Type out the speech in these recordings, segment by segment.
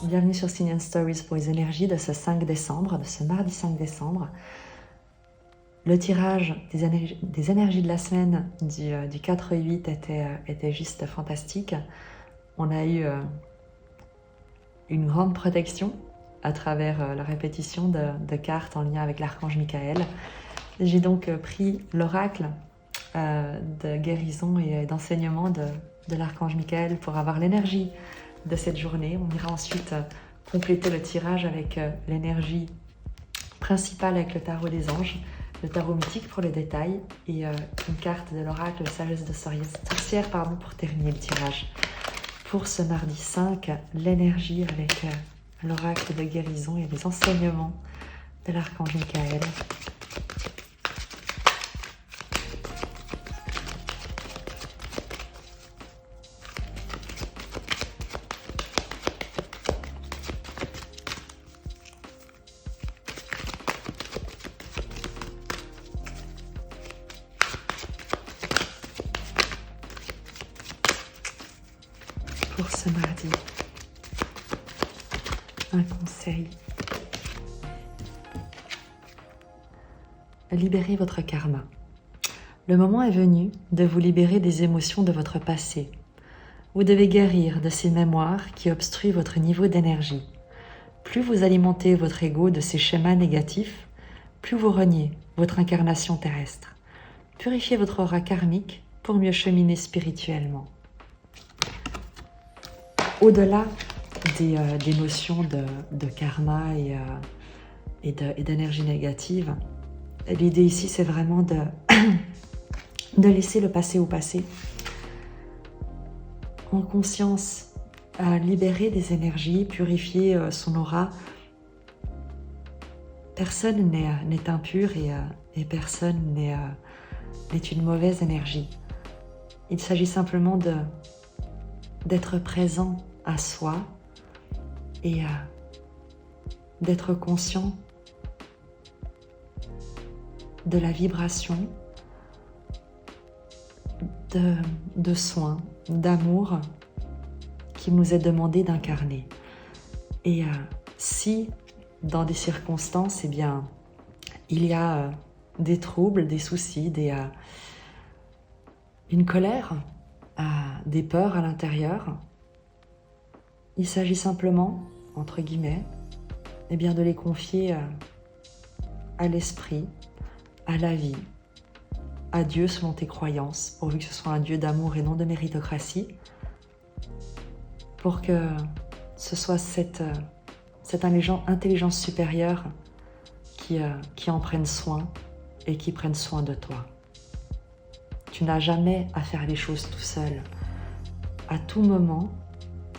Bienvenue sur Sign & Stories pour les énergies de ce 5 décembre, de ce mardi 5 décembre. Le tirage des énergies de la semaine du 4-8 était juste fantastique. On a eu une grande protection à travers la répétition de cartes en lien avec l'archange Michael. J'ai donc pris l'oracle de guérison et d'enseignement de l'archange Michael pour avoir l'énergie de cette journée. On ira ensuite compléter le tirage avec l'énergie principale avec le tarot des anges, le tarot mythique pour les détails et une carte de l'oracle de sagesse de sorcière pour terminer le tirage. Pour ce mardi 5, l'énergie avec l'oracle de guérison et les enseignements de l'archange Michael. Pour ce mardi, un conseil. Libérez votre karma. Le moment est venu de vous libérer des émotions de votre passé. Vous devez guérir de ces mémoires qui obstruent votre niveau d'énergie. Plus vous alimentez votre ego de ces schémas négatifs, plus vous reniez votre incarnation terrestre. Purifiez votre aura karmique pour mieux cheminer spirituellement. Au-delà des notions de karma et d'énergie négative, l'idée ici c'est vraiment de laisser le passé au passé, en conscience, libérer des énergies, purifier son aura. Personne n'est impur et personne n'est une mauvaise énergie. Il s'agit simplement d'être présent à soi et d'être conscient de la vibration de soin, d'amour qui nous est demandé d'incarner. Et si dans des circonstances, il y a des troubles, des soucis, une colère, des peurs à l'intérieur, il s'agit simplement, entre guillemets, de les confier à l'esprit, à la vie, à Dieu selon tes croyances, pourvu que ce soit un Dieu d'amour et non de méritocratie, pour que ce soit cette intelligence supérieure qui en prenne soin et qui prenne soin de toi. Tu n'as jamais à faire les choses tout seul. À tout moment,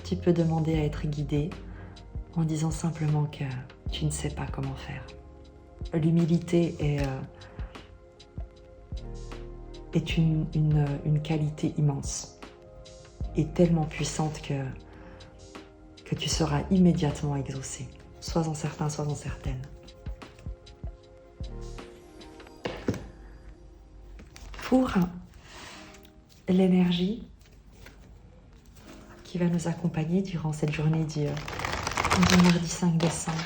tu peux demander à être guidé en disant simplement que tu ne sais pas comment faire. L'humilité est une qualité immense et tellement puissante que tu seras immédiatement exaucé. Sois-en certain, sois-en certaine. Pour l'énergie qui va nous accompagner durant cette journée du mardi 5 décembre.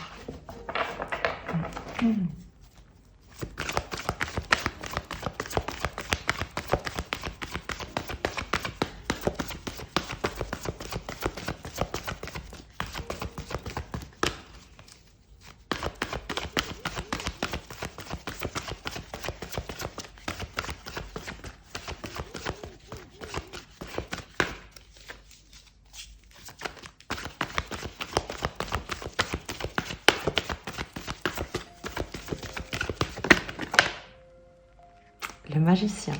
Le magicien,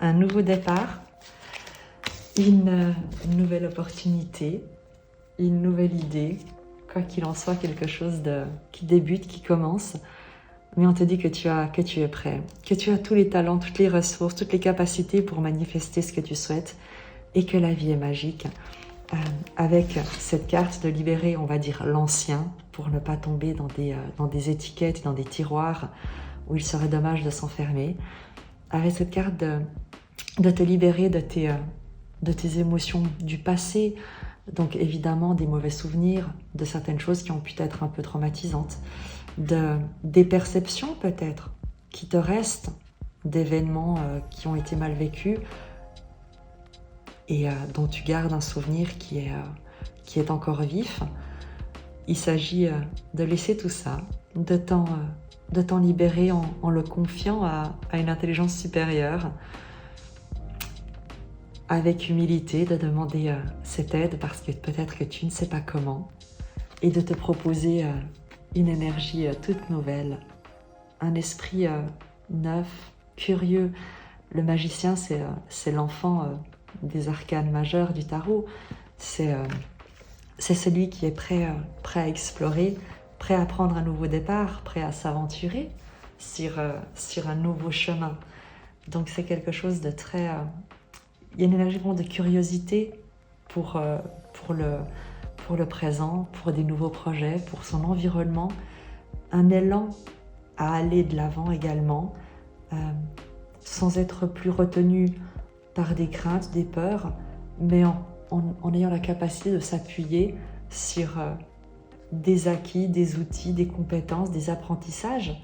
un nouveau départ, une nouvelle opportunité, une nouvelle idée, quoi qu'il en soit, quelque chose qui débute, qui commence, mais on te dit que tu es prêt, que tu as tous les talents, toutes les ressources, toutes les capacités pour manifester ce que tu souhaites et que la vie est magique. Avec cette carte de libérer, on va dire l'ancien, pour ne pas tomber dans des étiquettes, dans des tiroirs où il serait dommage de s'enfermer. Avec cette carte de te libérer de tes émotions du passé, Donc évidemment des mauvais souvenirs, de certaines choses qui ont pu être un peu traumatisantes, des perceptions peut-être qui te restent d'événements qui ont été mal vécus et dont tu gardes un souvenir qui est encore vif. Il s'agit de laisser tout ça, de t'en libérer en le confiant à une intelligence supérieure, avec humilité, de demander cette aide parce que peut-être que tu ne sais pas comment, et de te proposer une énergie toute nouvelle, un esprit neuf, curieux. Le magicien, c'est l'enfant des arcanes majeurs du tarot. C'est celui qui est prêt à explorer, prêt à prendre un nouveau départ, prêt à s'aventurer sur un nouveau chemin. Donc c'est quelque chose de très... il y a une énergie vraiment de curiosité pour le présent, pour des nouveaux projets, pour son environnement. Un élan à aller de l'avant également, sans être plus retenu par des craintes, des peurs, mais en ayant la capacité de s'appuyer sur des acquis, des outils, des compétences, des apprentissages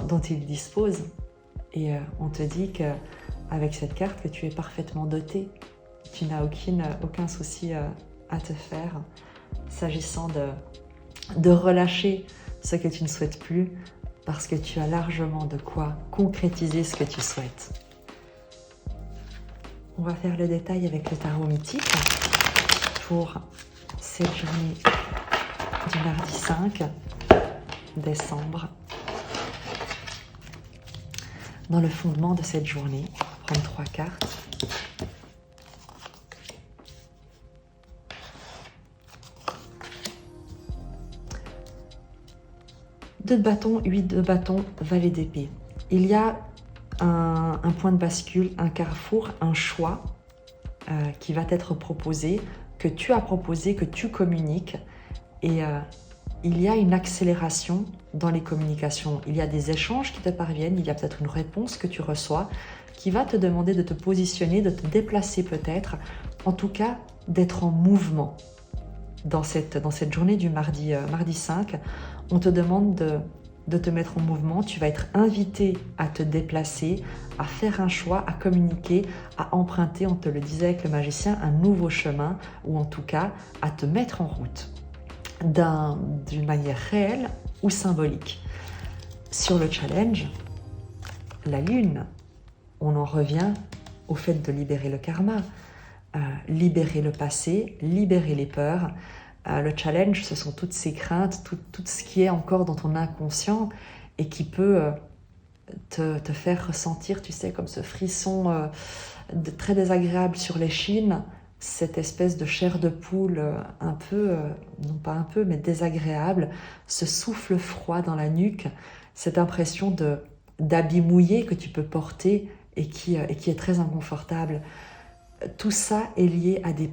dont il dispose. Et on te dit qu'avec cette carte, que tu es parfaitement doté. Tu n'as aucun souci à te faire, s'agissant de relâcher ce que tu ne souhaites plus, parce que tu as largement de quoi concrétiser ce que tu souhaites. On va faire le détail avec le tarot mythique pour cette journée du mardi 5 décembre. Dans le fondement de cette journée, on va prendre 3 cartes. Deux de bâton, 8 de bâton, valet d'épée. Il y a un point de bascule, un carrefour, un choix qui va t'être proposé, que tu as proposé, que tu communiques. Et il y a une accélération dans les communications. Il y a des échanges qui te parviennent, il y a peut-être une réponse que tu reçois qui va te demander de te positionner, de te déplacer peut-être, en tout cas d'être en mouvement. Dans cette journée du mardi 5, on te demande de te mettre en mouvement. Tu vas être invité à te déplacer, à faire un choix, à communiquer, à emprunter, on te le disait avec le magicien, un nouveau chemin, ou en tout cas à te mettre en route d'une manière réelle ou symbolique. Sur le challenge, la lune, on en revient au fait de libérer le karma, libérer le passé, libérer les peurs. Le challenge, ce sont toutes ces craintes, tout ce qui est encore dans ton inconscient et qui peut te faire ressentir, tu sais, comme ce frisson très désagréable sur l'échine, cette espèce de chair de poule un peu, non pas un peu, mais désagréable, ce souffle froid dans la nuque, cette impression d'habit mouillé que tu peux porter et qui est très inconfortable. Tout ça est lié à des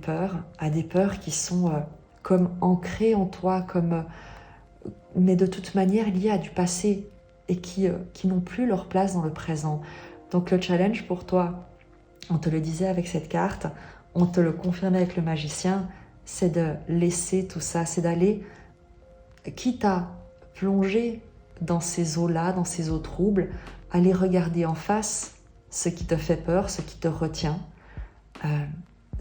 peurs qui sont comme ancrées en toi, mais de toute manière liées à du passé et qui n'ont plus leur place dans le présent. Donc le challenge pour toi, on te le disait avec cette carte, on te le confirmait avec le magicien, c'est de laisser tout ça, c'est d'aller, quitte à plonger dans ces eaux-là, dans ces eaux troubles, aller regarder en face ce qui te fait peur, ce qui te retient,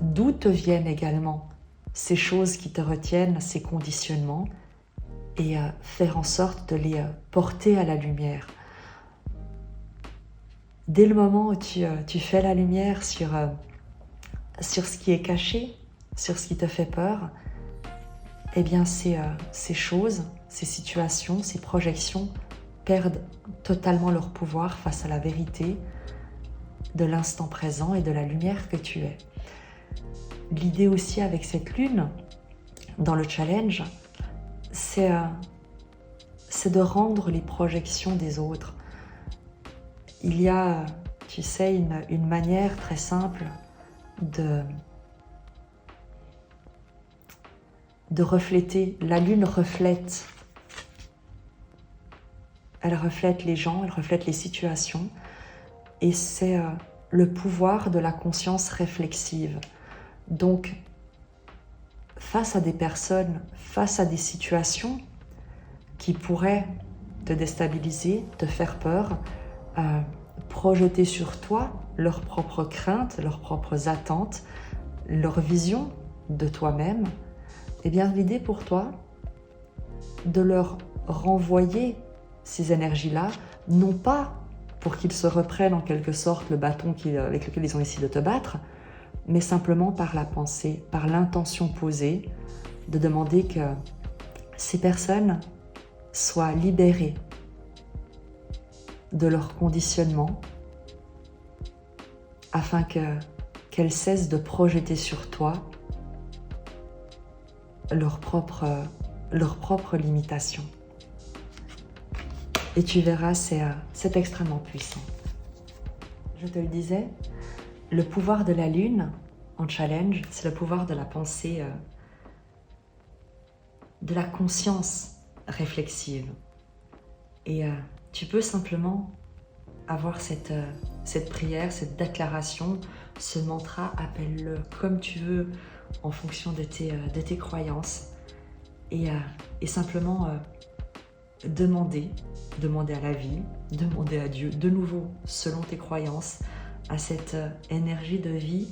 d'où te viennent également ces choses qui te retiennent, ces conditionnements, et faire en sorte de les porter à la lumière. Dès le moment où tu fais la lumière sur ce qui est caché, sur ce qui te fait peur, eh bien ces choses, ces situations, ces projections perdent totalement leur pouvoir face à la vérité de l'instant présent et de la lumière que tu es. L'idée aussi avec cette lune, dans le challenge, c'est de rendre les projections des autres. Il y a, tu sais, une manière très simple de refléter. La lune reflète. Elle reflète les gens, elle reflète les situations. Et c'est le pouvoir de la conscience réflexive. Donc, face à des personnes, face à des situations qui pourraient te déstabiliser, te faire peur, projeter sur toi leurs propres craintes, leurs propres attentes, leur vision de toi-même, eh bien l'idée pour toi de leur renvoyer ces énergies-là, non pas pour qu'ils se reprennent en quelque sorte le bâton avec lequel ils ont essayé de te battre, mais simplement par la pensée, par l'intention posée, de demander que ces personnes soient libérées de leur conditionnement afin qu'elles cessent de projeter sur toi leurs propres limitations. Et tu verras, c'est extrêmement puissant. Je te le disais, le pouvoir de la lune en challenge, c'est le pouvoir de la pensée, de la conscience réflexive. Et tu peux simplement avoir cette prière, cette déclaration, ce mantra, appelle-le comme tu veux en fonction de tes croyances. Et simplement demander à la vie, demander à Dieu, de nouveau, selon tes croyances, à cette énergie de vie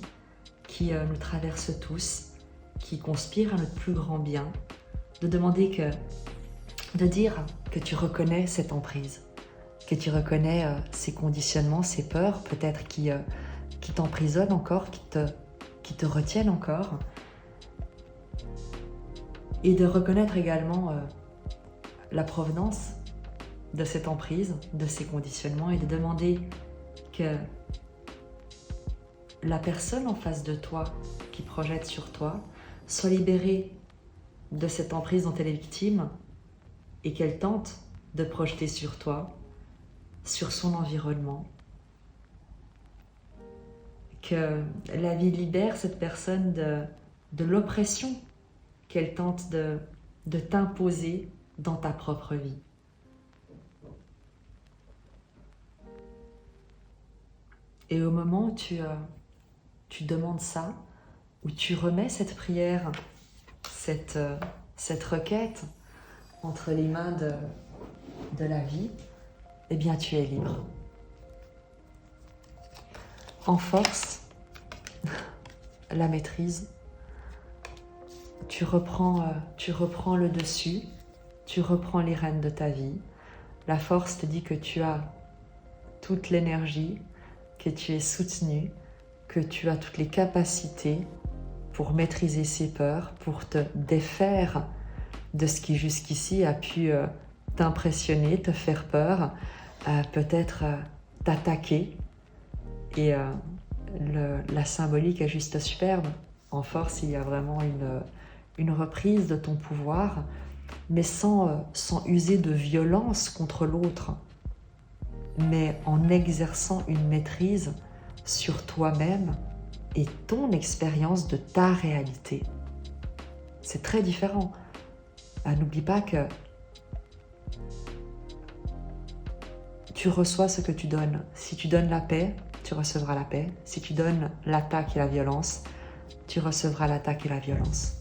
qui nous traverse tous, qui conspire à notre plus grand bien, de dire que tu reconnais cette emprise, que tu reconnais ces conditionnements, ces peurs, peut-être qui t'emprisonnent encore, qui te retiennent encore, et de reconnaître également la provenance de cette emprise, de ces conditionnements, et de demander que la personne en face de toi qui projette sur toi soit libérée de cette emprise dont elle est victime et qu'elle tente de projeter sur toi, sur son environnement. Que la vie libère cette personne de l'oppression qu'elle tente de t'imposer dans ta propre vie. Et au moment où tu demandes ça, où tu remets cette prière, cette requête entre les mains de la vie, eh bien tu es libre. En force, la maîtrise, tu reprends le dessus, tu reprends les rênes de ta vie. La force te dit que tu as toute l'énergie, que tu es soutenu, que tu as toutes les capacités pour maîtriser ces peurs, pour te défaire de ce qui jusqu'ici a pu t'impressionner, te faire peur, peut-être t'attaquer. Et la symbolique est juste superbe. En force, il y a vraiment une reprise de ton pouvoir, mais sans user de violence contre l'autre, mais en exerçant une maîtrise sur toi-même et ton expérience de ta réalité. C'est très différent. N'oublie pas que tu reçois ce que tu donnes. Si tu donnes la paix, tu recevras la paix. Si tu donnes l'attaque et la violence, tu recevras l'attaque et la violence.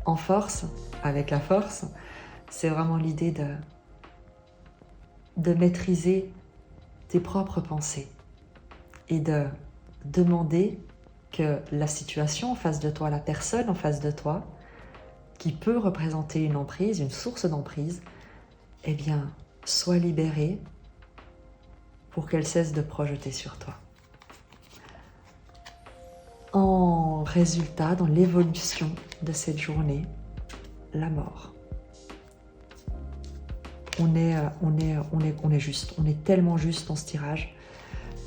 En force, avec la force, c'est vraiment l'idée de maîtriser tes propres pensées et de demander que la situation en face de toi, la personne en face de toi, qui peut représenter une emprise, une source d'emprise, eh bien, soit libérée pour qu'elle cesse de projeter sur toi. En résultat, dans l'évolution de cette journée, la mort. On est juste, on est tellement juste dans ce tirage.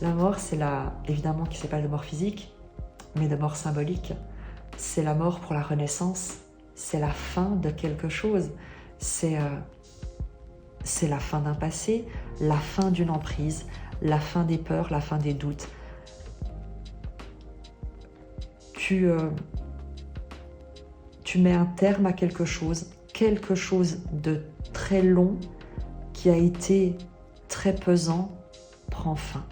La mort, c'est évidemment qui s'appelle de mort physique, mais de mort symbolique. C'est la mort pour la renaissance, c'est la fin de quelque chose, c'est la fin d'un passé, la fin d'une emprise, la fin des peurs, la fin des doutes. Tu mets un terme à quelque chose de très long qui a été très pesant prend fin.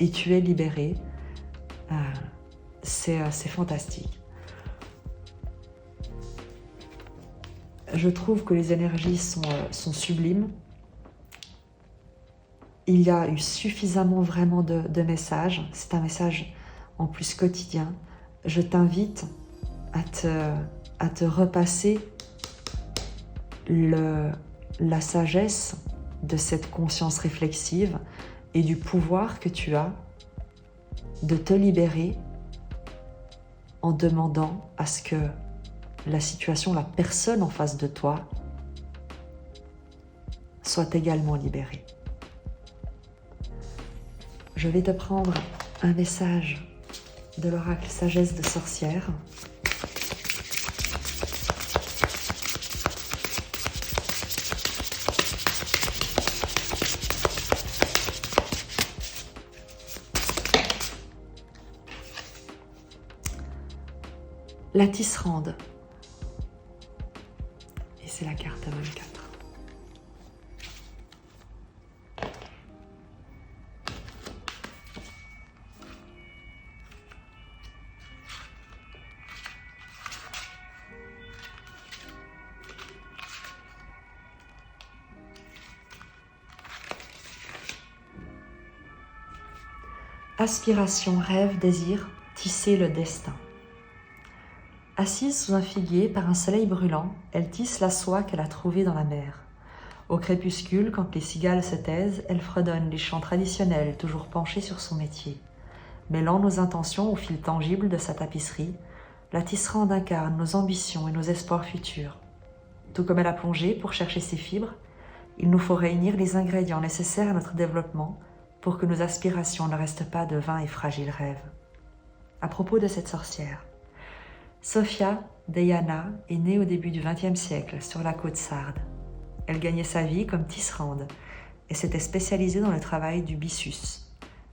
Et tu es libéré. C'est fantastique. Je trouve que les énergies sont sublimes. Il y a eu suffisamment vraiment de messages. C'est un message en plus quotidien. Je t'invite à te repasser la sagesse de cette conscience réflexive et du pouvoir que tu as de te libérer en demandant à ce que la situation, la personne en face de toi soit également libérée. Je vais te prendre un message de l'oracle Sagesse de Sorcière. La tisserande. Et c'est la carte 24. Aspiration, rêve, désir, tisser le destin. Assise sous un figuier par un soleil brûlant, elle tisse la soie qu'elle a trouvée dans la mer. Au crépuscule, quand les cigales se taisent, elle fredonne les chants traditionnels, toujours penchée sur son métier. Mêlant nos intentions au fil tangible de sa tapisserie, la tisserande incarne nos ambitions et nos espoirs futurs. Tout comme elle a plongé pour chercher ses fibres, il nous faut réunir les ingrédients nécessaires à notre développement pour que nos aspirations ne restent pas de vains et fragiles rêves. À propos de cette sorcière, Sofia Deiana est née au début du XXe siècle sur la côte sarde. Elle gagnait sa vie comme tisserande et s'était spécialisée dans le travail du byssus,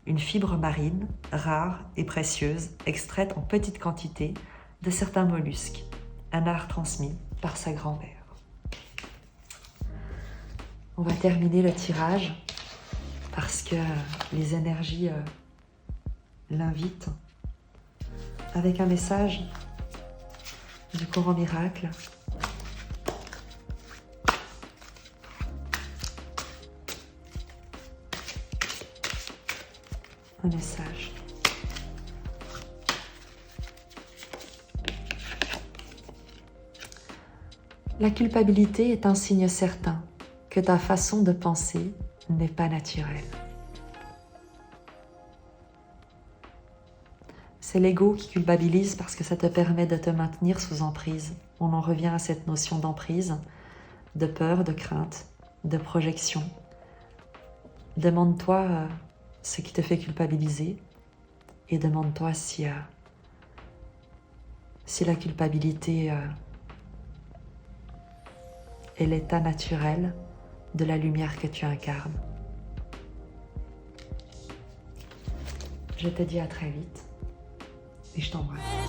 une fibre marine, rare et précieuse, extraite en petite quantité de certains mollusques, un art transmis par sa grand-mère. On va terminer le tirage parce que les énergies l'invitent avec un message du Coran Miracle. Un message. La culpabilité est un signe certain que ta façon de penser n'est pas naturelle. C'est l'ego qui culpabilise parce que ça te permet de te maintenir sous emprise. On en revient à cette notion d'emprise, de peur, de crainte, de projection. Demande-toi ce qui te fait culpabiliser et demande-toi si la culpabilité est l'état naturel de la lumière que tu incarnes. Je te dis à très vite et je t'embrasse.